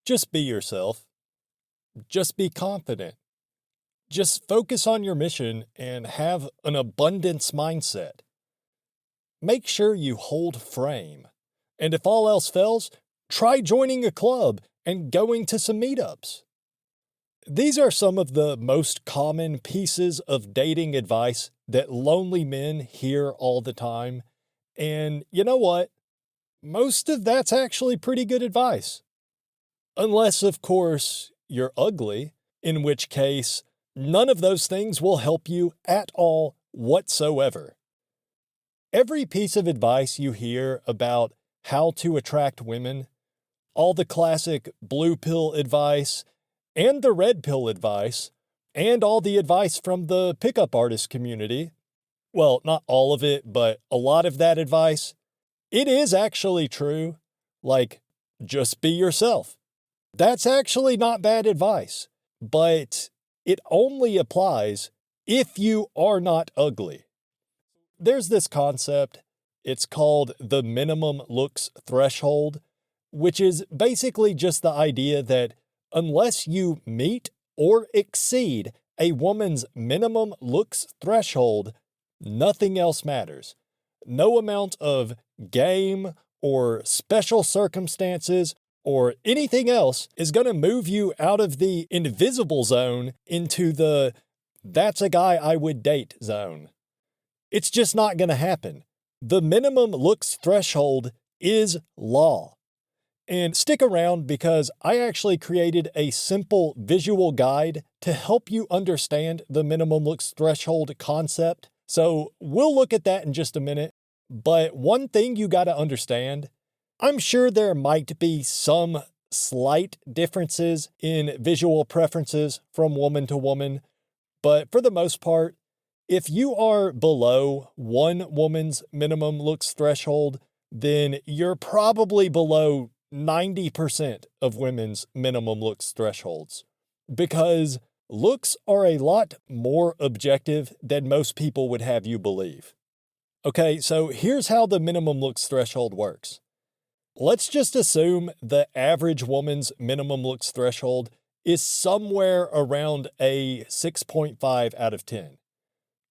Just be yourself. Just be confident. Just focus on your mission and have an abundance mindset. Make sure you hold frame. And if all else fails, try joining a club and going to some meetups. These are some of the most common pieces of dating advice that lonely men hear all the time. And you know what? Most of that's actually pretty good advice. Unless, of course, you're ugly, in which case, none of those things will help you at all whatsoever. Every piece of advice you hear about how to attract women, all the classic blue pill advice, and the red pill advice, and all the advice from the pickup artist community, well, not all of it, but a lot of that advice, it is actually true. Like, just be yourself. That's actually not bad advice, but it only applies if you are not ugly. There's this concept, it's called the minimum looks threshold, which is basically just the idea that unless you meet or exceed a woman's minimum looks threshold, nothing else matters. No amount of game or special circumstances or anything else is going to move you out of the invisible zone into the "that's a guy I would date" zone. It's just not going to happen. The minimum looks threshold is law. And stick around because I actually created a simple visual guide to help you understand the minimum looks threshold concept. So we'll look at that in just a minute. But one thing you got to understand, I'm sure there might be some slight differences in visual preferences from woman to woman, but for the most part, if you are below one woman's minimum looks threshold, then you're probably below 90% of women's minimum looks thresholds, because looks are a lot more objective than most people would have you believe. Okay, so here's how the minimum looks threshold works. Let's just assume the average woman's minimum looks threshold is somewhere around a 6.5 out of 10.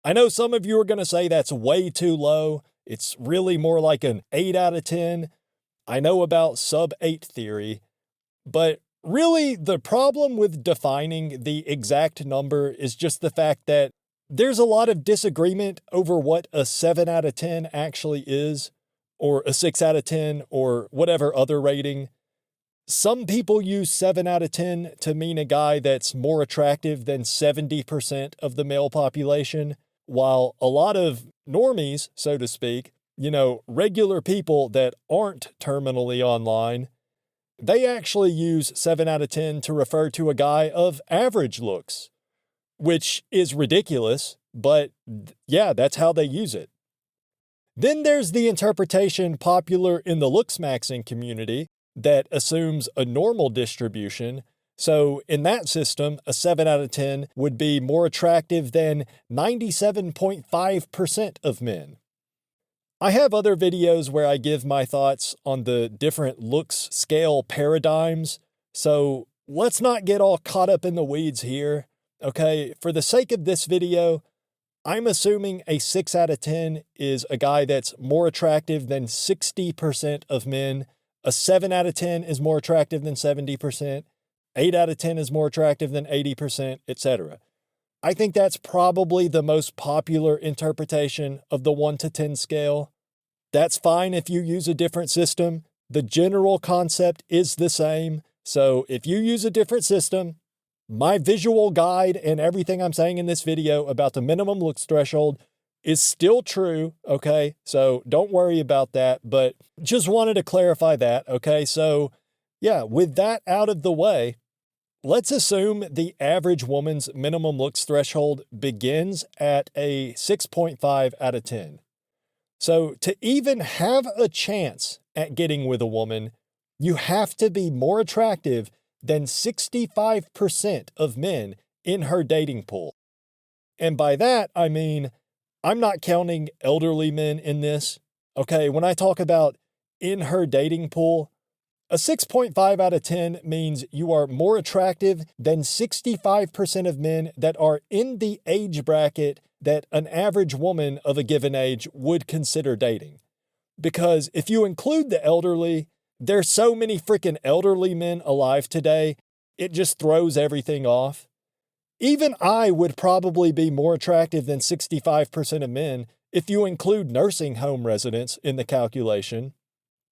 I know some of you are going to say that's way too low. It's really more like an 8 out of 10. I know about sub-8 theory, but really the problem with defining the exact number is just the fact that there's a lot of disagreement over what a 7 out of 10 actually is, or a 6 out of 10, or whatever other rating. Some people use 7 out of 10 to mean a guy that's more attractive than 70% of the male population, while a lot of normies, so to speak, regular people that aren't terminally online, they actually use 7 out of 10 to refer to a guy of average looks, which is ridiculous, but yeah, that's how they use it. Then there's the interpretation popular in the looksmaxing community that assumes a normal distribution. So in that system, a 7 out of 10 would be more attractive than 97.5% of men. I have other videos where I give my thoughts on the different looks scale paradigms, so let's not get all caught up in the weeds here. Okay, for the sake of this video, I'm assuming a 6 out of 10 is a guy that's more attractive than 60% of men. A 7 out of 10 is more attractive than 70%. 8 out of 10 is more attractive than 80%, etc. I think that's probably the most popular interpretation of the 1 to 10 scale. That's fine if you use a different system. The general concept is the same. So if you use a different system, my visual guide and everything I'm saying in this video about the minimum looks threshold is still true, okay? So don't worry about that, but just wanted to clarify that, okay? So yeah, with that out of the way, let's assume the average woman's minimum looks threshold begins at a 6.5 out of 10. So to even have a chance at getting with a woman, you have to be more attractive than 65% of men in her dating pool. And by that, I mean, I'm not counting elderly men in this. Okay, when I talk about in her dating pool, A 6.5 out of 10 means you are more attractive than 65% of men that are in the age bracket that an average woman of a given age would consider dating. Because if you include the elderly, there's so many freaking elderly men alive today, it just throws everything off. Even I would probably be more attractive than 65% of men if you include nursing home residents in the calculation.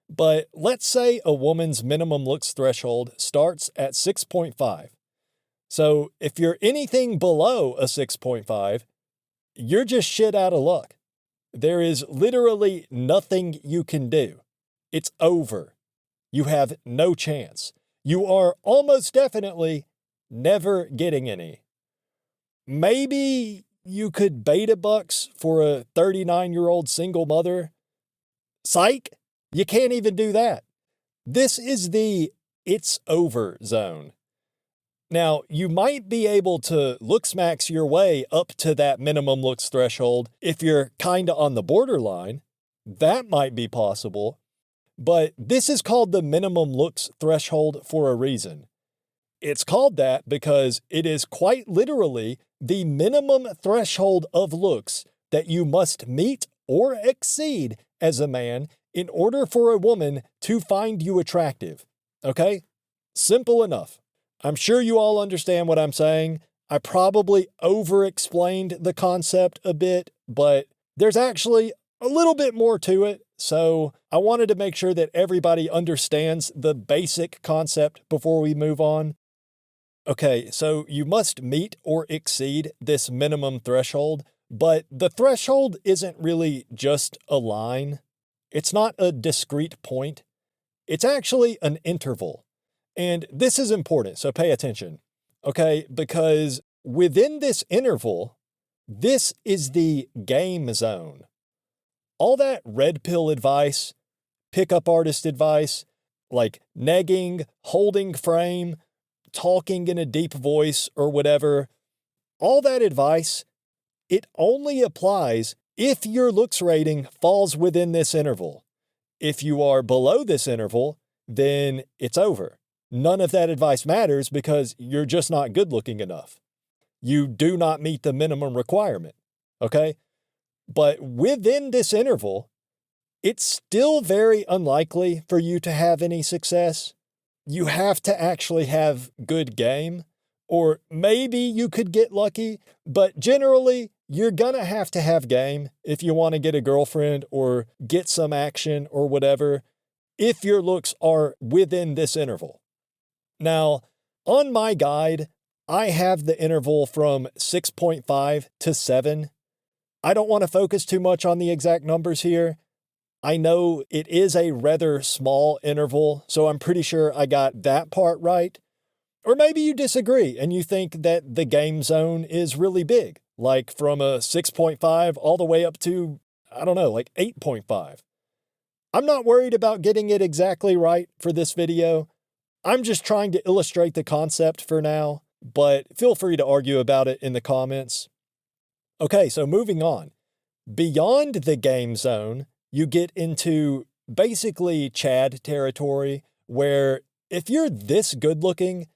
But let's say a woman's minimum looks threshold starts at 6.5. So if you're anything below a 6.5, you're just shit out of luck. There is literally nothing you can do. It's over. You have no chance. You are almost definitely never getting any. Maybe you could beta bucks for a 39-year-old single mother. Psych, you can't even do that. This is the it's over zone. Now, you might be able to looks max your way up to that minimum looks threshold if you're kind of on the borderline. That might be possible. But this is called the minimum looks threshold for a reason. It's called that because it is quite literally the minimum threshold of looks that you must meet or exceed as a man in order for a woman to find you attractive. Okay? Simple enough. I'm sure you all understand what I'm saying. I probably over-explained the concept a bit, but there's actually a little bit more to it. So I wanted to make sure that everybody understands the basic concept before we move on. Okay, so you must meet or exceed this minimum threshold, but the threshold isn't really just a line. It's not a discrete point. It's actually an interval. And this is important, so pay attention. Okay, because within this interval, this is the game zone. All that red pill advice, pickup artist advice, like negging, holding frame, talking in a deep voice or whatever, all that advice, it only applies if your looks rating falls within this interval. If you are below this interval, then it's over. None of that advice matters because you're just not good looking enough. You do not meet the minimum requirement. Okay? But within this interval, it's still very unlikely for you to have any success. You have to actually have good game, or maybe you could get lucky, but generally, you're gonna have to have game if you want to get a girlfriend or get some action or whatever, if your looks are within this interval. Now, on my guide, I have the interval from 6.5 to 7. I don't want to focus too much on the exact numbers here. I know it is a rather small interval, so I'm pretty sure I got that part right. Or maybe you disagree and you think that the game zone is really big, like from a 6.5 all the way up to, I don't know, like 8.5. I'm not worried about getting it exactly right for this video. I'm just trying to illustrate the concept for now, but feel free to argue about it in the comments. Okay, so moving on. Beyond the game zone, you get into basically Chad territory, where if you're this good looking,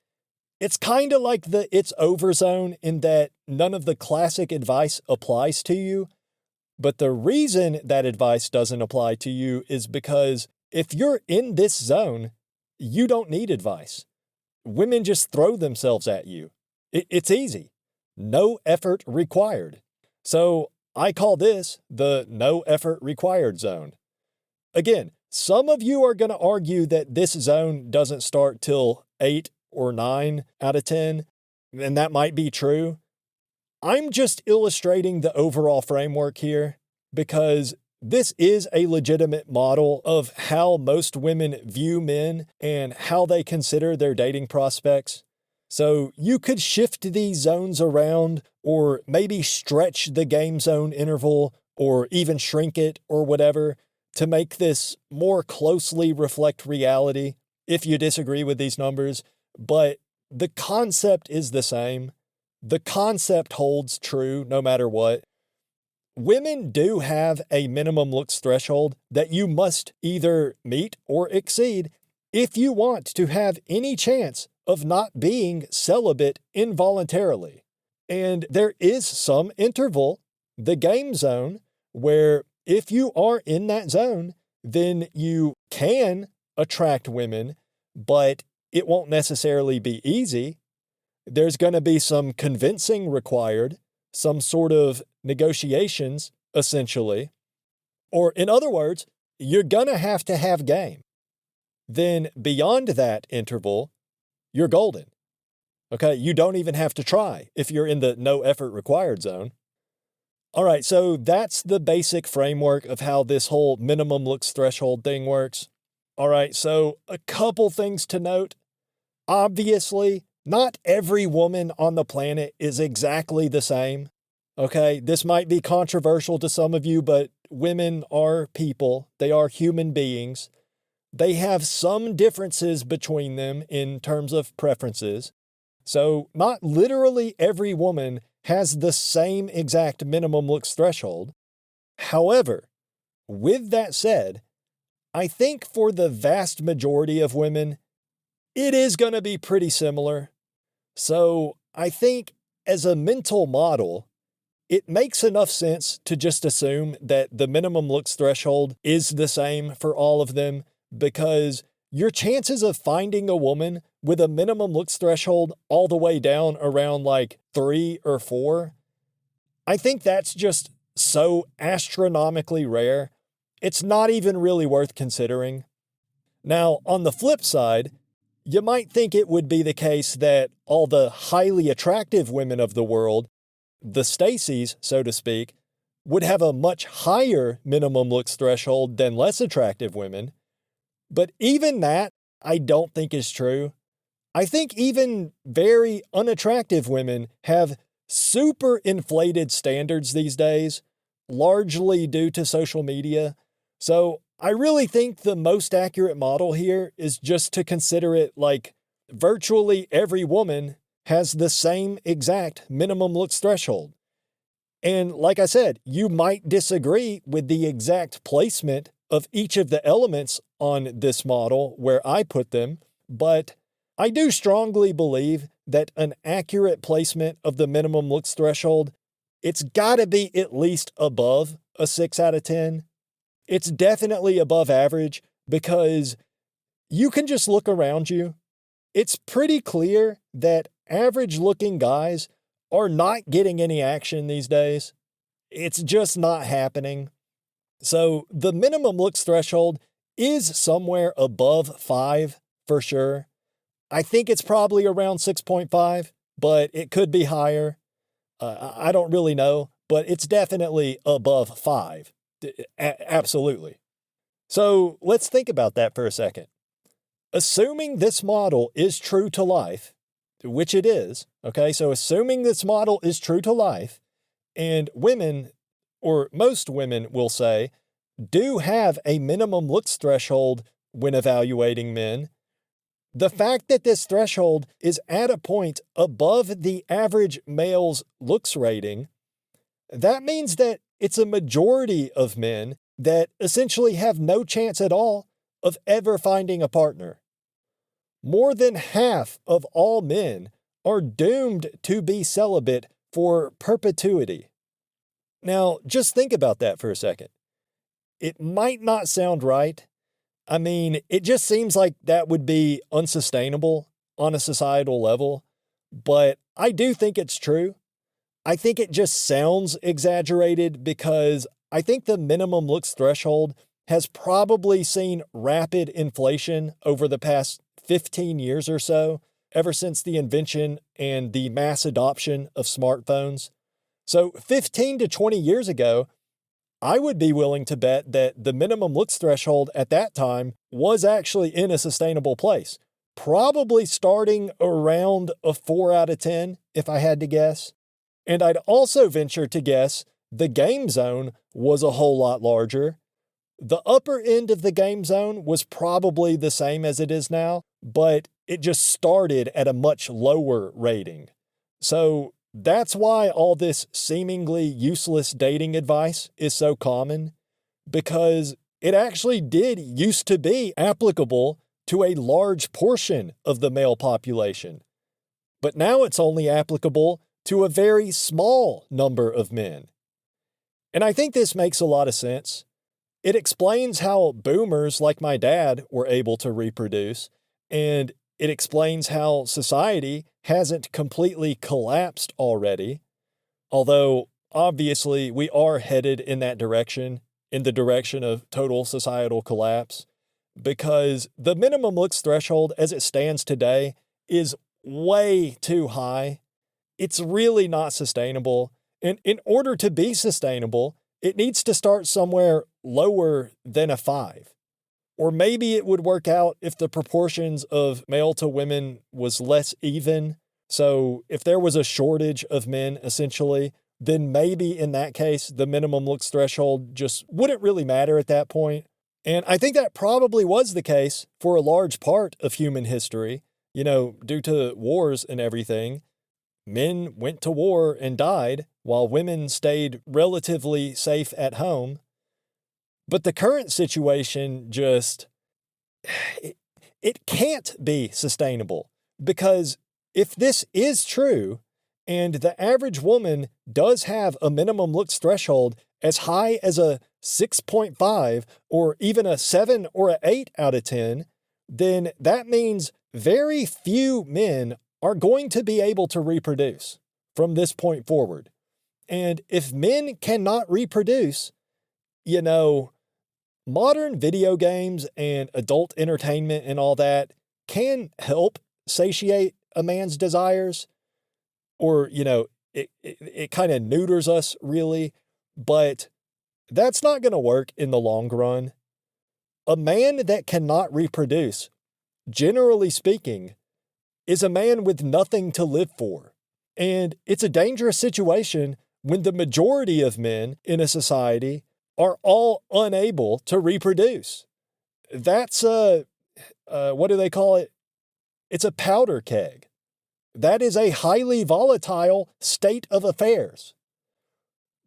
it's kind of like the it's over zone in that none of the classic advice applies to you. But the reason that advice doesn't apply to you is because if you're in this zone, you don't need advice. Women just throw themselves at you. It's easy. No effort required. So I call this the no effort required zone. Again, some of you are going to argue that this zone doesn't start till 8 or 9 out of 10, and that might be true. I'm just illustrating the overall framework here because this is a legitimate model of how most women view men and how they consider their dating prospects. So you could shift these zones around or maybe stretch the game zone interval or even shrink it or whatever to make this more closely reflect reality if you disagree with these numbers. But the concept is the same. The concept holds true no matter what. Women do have a minimum looks threshold that you must either meet or exceed if you want to have any chance of not being celibate involuntarily. And there is some interval, the game zone, where if you are in that zone, then you can attract women, but it won't necessarily be easy. There's going to be some convincing required, some sort of negotiations, essentially. Or in other words, you're going to have game. Then beyond that interval, you're golden. Okay, you don't even have to try if you're in the no effort required zone. All right, so that's the basic framework of how this whole minimum looks threshold thing works. All right, so a couple things to note. Obviously, not every woman on the planet is exactly the same. Okay, this might be controversial to some of you, but women are people. They are human beings. They have some differences between them in terms of preferences. So not literally every woman has the same exact minimum looks threshold. However, with that said, I think for the vast majority of women, it is going to be pretty similar. So I think as a mental model, it makes enough sense to just assume that the minimum looks threshold is the same for all of them, because your chances of finding a woman with a minimum looks threshold all the way down around like 3 or 4, I think that's just so astronomically rare, it's not even really worth considering. Now, on the flip side, you might think it would be the case that all the highly attractive women of the world, the Stacys, so to speak, would have a much higher minimum looks threshold than less attractive women. But even that, I don't think is true. I think even very unattractive women have super inflated standards these days, largely due to social media. So I really think the most accurate model here is just to consider it like virtually every woman has the same exact minimum looks threshold. And like I said, you might disagree with the exact placement of each of the elements on this model where I put them, but I do strongly believe that an accurate placement of the minimum looks threshold, it's got to be at least above a 6 out of 10. It's definitely above average because you can just look around you. It's pretty clear that average-looking guys are not getting any action these days. It's just not happening. So the minimum looks threshold is somewhere above 5 for sure. I think it's probably around 6.5, but it could be higher. I don't really know, but it's definitely above 5. Absolutely. So let's think about that for a second. Assuming this model is true to life, which it is, okay? So assuming this model is true to life, and women, or most women will say, do have a minimum looks threshold when evaluating men, the fact that this threshold is at a point above the average male's looks rating, that means that it's a majority of men that essentially have no chance at all of ever finding a partner. More than half of all men are doomed to be celibate for perpetuity. Now, just think about that for a second. It might not sound right. I mean, it just seems like that would be unsustainable on a societal level, but I do think it's true. I think it just sounds exaggerated because I think the minimum looks threshold has probably seen rapid inflation over the past 15 years or so, ever since the invention and the mass adoption of smartphones. So 15 to 20 years ago, I would be willing to bet that the minimum looks threshold at that time was actually in a sustainable place, probably starting around a 4 out of 10, if I had to guess. And I'd also venture to guess the game zone was a whole lot larger. The upper end of the game zone was probably the same as it is now, but it just started at a much lower rating. So that's why all this seemingly useless dating advice is so common, because it actually did used to be applicable to a large portion of the male population. But now it's only applicable to a very small number of men. And I think this makes a lot of sense. It explains how boomers like my dad were able to reproduce, and it explains how society hasn't completely collapsed already, although obviously we are headed in that direction, in the direction of total societal collapse, because the minimum looks threshold as it stands today is way too high. It's really not sustainable. And in order to be sustainable, it needs to start somewhere lower than a 5. Or maybe it would work out if the proportions of male to women was less even. So if there was a shortage of men, essentially, then maybe in that case, the minimum looks threshold just wouldn't really matter at that point. And I think that probably was the case for a large part of human history. Due to wars and everything, men went to war and died while women stayed relatively safe at home. But the current situation it can't be sustainable, because if this is true and the average woman does have a minimum looks threshold as high as a 6.5 or even a 7 or an 8 out of 10, then that means very few men are going to be able to reproduce from this point forward. And if men cannot reproduce, modern video games and adult entertainment and all that can help satiate a man's desires, or, it kind of neuters us really, but that's not going to work in the long run. A man that cannot reproduce, generally speaking, is a man with nothing to live for. And it's a dangerous situation when the majority of men in a society are all unable to reproduce. That's what do they call it? It's a powder keg. That is a highly volatile state of affairs.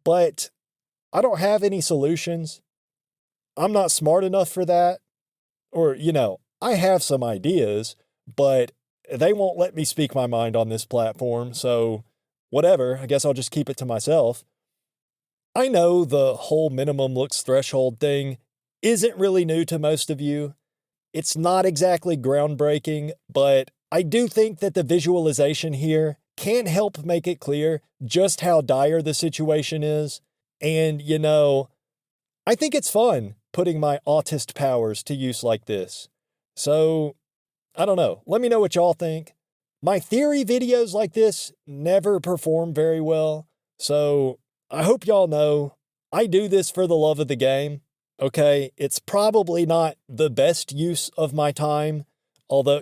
But I don't have any solutions. I'm not smart enough for that. Or, I have some ideas, but they won't let me speak my mind on this platform. So whatever, I guess I'll just keep it to myself. I know the whole minimum looks threshold thing isn't really new to most of you. It's not exactly groundbreaking, but I do think that the visualization here can help make it clear just how dire the situation is. And, I think it's fun putting my autist powers to use like this. So, I don't know. Let me know what y'all think. My theory videos like this never perform very well. So, I hope y'all know I do this for the love of the game. Okay, it's probably not the best use of my time, although,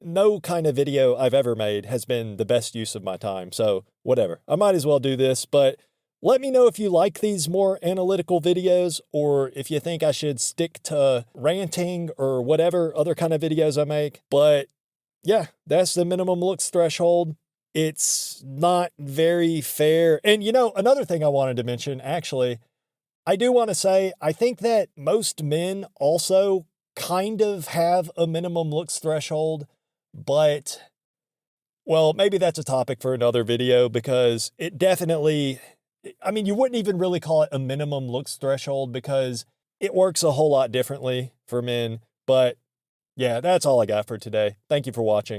no kind of video I've ever made has been the best use of my time. So whatever, I might as well do this, but let me know if you like these more analytical videos, or if you think I should stick to ranting or whatever other kind of videos I make. But yeah, that's the minimum looks threshold. It's not very fair. And another thing I wanted to mention, actually, I do want to say, I think that most men also kind of have a minimum looks threshold, but, well, maybe that's a topic for another video, because it definitely, you wouldn't even really call it a minimum looks threshold because it works a whole lot differently for men. But yeah, that's all I got for today. Thank you for watching.